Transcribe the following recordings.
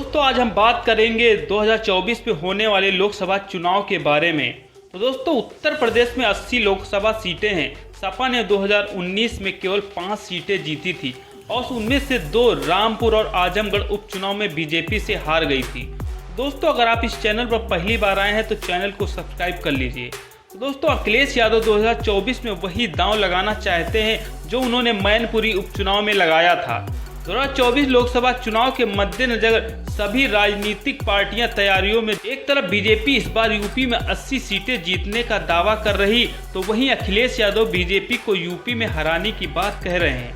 दोस्तों आज हम बात करेंगे 2024 में होने वाले लोकसभा चुनाव के बारे में। तो दोस्तों उत्तर प्रदेश में 80 लोकसभा सीटें हैं। सपा ने 2019 में केवल 5 सीटें जीती थी और उनमें से 2 रामपुर और आजमगढ़ उपचुनाव में बीजेपी से हार गई थी। दोस्तों अगर आप इस चैनल पर पहली बार आए हैं तो चैनल को सब्सक्राइब कर लीजिए। तो दोस्तों अखिलेश यादव 2024 में वही दांव लगाना चाहते हैं जो उन्होंने मैनपुरी उपचुनाव में लगाया था। 2024 लोकसभा चुनाव के मद्देनजर सभी राजनीतिक पार्टियां तैयारियों में। एक तरफ बीजेपी इस बार यूपी में 80 सीटें जीतने का दावा कर रही तो वहीं अखिलेश यादव बीजेपी को यूपी में हराने की बात कह रहे हैं।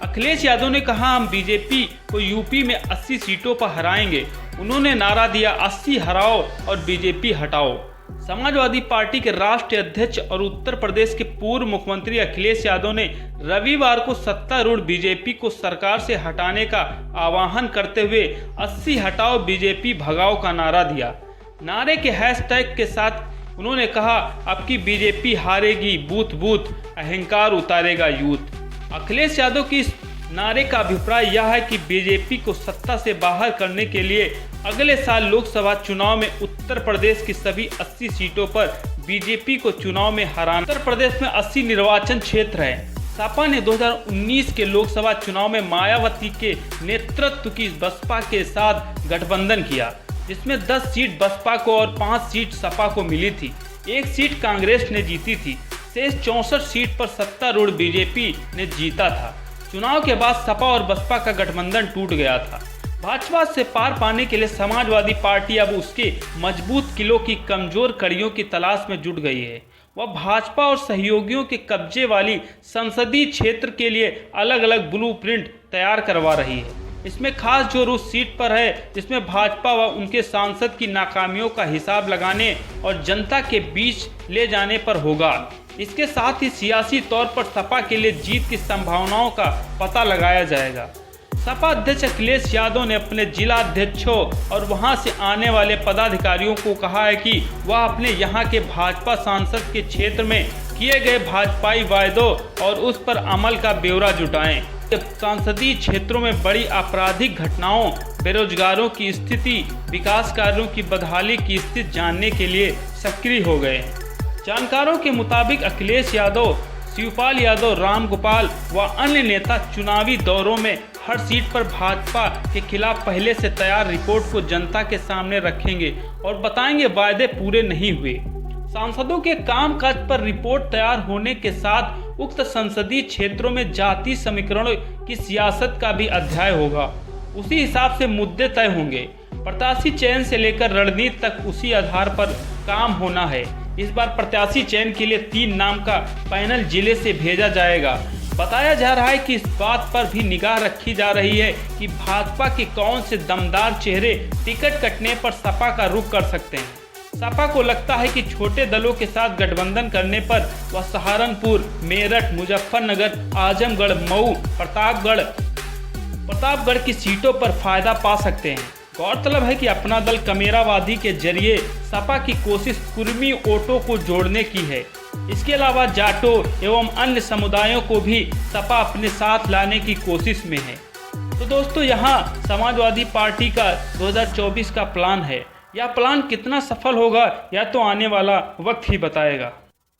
अखिलेश यादव ने कहा हम बीजेपी को यूपी में 80 सीटों पर हराएंगे। उन्होंने नारा दिया 80 हराओ और बीजेपी हटाओ। समाजवादी पार्टी के राष्ट्रीय अध्यक्ष और उत्तर प्रदेश के पूर्व मुख्यमंत्री अखिलेश यादव ने रविवार को सत्तारूढ़ बीजेपी को सरकार से हटाने का आह्वान करते हुए 80 हटाओ बीजेपी भगाओ का नारा दिया। नारे के हैशटैग के साथ उन्होंने कहा अब की बीजेपी हारेगी, बूथ बूथ अहंकार उतारेगा यूथ। अखिलेश यादव की इस नारे का अभिप्राय यह है कि बीजेपी को सत्ता से बाहर करने के लिए अगले साल लोकसभा चुनाव में उत्तर प्रदेश की सभी 80 सीटों पर बीजेपी को चुनाव में हराना। उत्तर प्रदेश में 80 निर्वाचन क्षेत्र है। सपा ने 2019 के लोकसभा चुनाव में मायावती के नेतृत्व की बसपा के साथ गठबंधन किया, जिसमें 10 सीट बसपा को और 5 सीट सपा को मिली थी। 1 सीट कांग्रेस ने जीती थी। शेष 64 सीट पर सत्तारूढ़ बीजेपी ने जीता था। चुनाव के बाद सपा और बसपा का गठबंधन टूट गया था। भाजपा से पार पाने के लिए समाजवादी पार्टी अब उसके मजबूत किलों की कमजोर कड़ियों की तलाश में जुट गई है। वह भाजपा और सहयोगियों के कब्जे वाली संसदीय क्षेत्र के लिए अलग अलग ब्लूप्रिंट तैयार करवा रही है। इसमें खास जोर उस सीट पर है जिसमें भाजपा व उनके सांसद की नाकामियों का हिसाब लगाने और जनता के बीच ले जाने पर होगा। इसके साथ ही सियासी तौर पर सपा के लिए जीत की संभावनाओं का पता लगाया जाएगा। सपा अध्यक्ष अखिलेश यादव ने अपने जिला अध्यक्षों और वहां से आने वाले पदाधिकारियों को कहा है कि वह अपने यहां के भाजपा सांसद के क्षेत्र में किए गए भाजपाई वायदों और उस पर अमल का ब्यौरा जुटाएं। संसदीय क्षेत्रों में बड़ी आपराधिक घटनाओं, बेरोजगारों की स्थिति, विकास कार्यों की बदहाली की स्थिति जानने के लिए सक्रिय हो गए। जानकारों के मुताबिक अखिलेश यादव, शिवपाल यादव, रामगोपाल व अन्य नेता चुनावी दौरों में हर सीट पर भाजपा के खिलाफ पहले से तैयार रिपोर्ट को जनता के सामने रखेंगे और बताएंगे वायदे पूरे नहीं हुए। सांसदों के कामकाज पर रिपोर्ट तैयार होने के साथ उक्त संसदीय क्षेत्रों में जाति समीकरणों की सियासत का भी अध्याय होगा। उसी हिसाब से मुद्दे तय होंगे। प्रत्याशी चयन से लेकर रणनीति तक उसी आधार पर काम होना है। इस बार प्रत्याशी चयन के लिए 3 नाम का पैनल जिले से भेजा जाएगा। बताया जा रहा है कि इस बात पर भी निगाह रखी जा रही है कि भाजपा के कौन से दमदार चेहरे टिकट कटने पर सपा का रुख कर सकते हैं। सपा को लगता है कि छोटे दलों के साथ गठबंधन करने पर वह सहारनपुर, मेरठ, मुजफ्फरनगर, आजमगढ़, मऊ, प्रतापगढ़ की सीटों पर फायदा पा सकते हैं। गौरतलब है कि अपना दल कमेरावादी के जरिए सपा की कोशिश कुर्मी वोटों को जोड़ने की है। इसके अलावा जाटों एवं अन्य समुदायों को भी सपा अपने साथ लाने की कोशिश में है। तो दोस्तों यहाँ समाजवादी पार्टी का 2024 का प्लान है। यह प्लान कितना सफल होगा यह तो आने वाला वक्त ही बताएगा।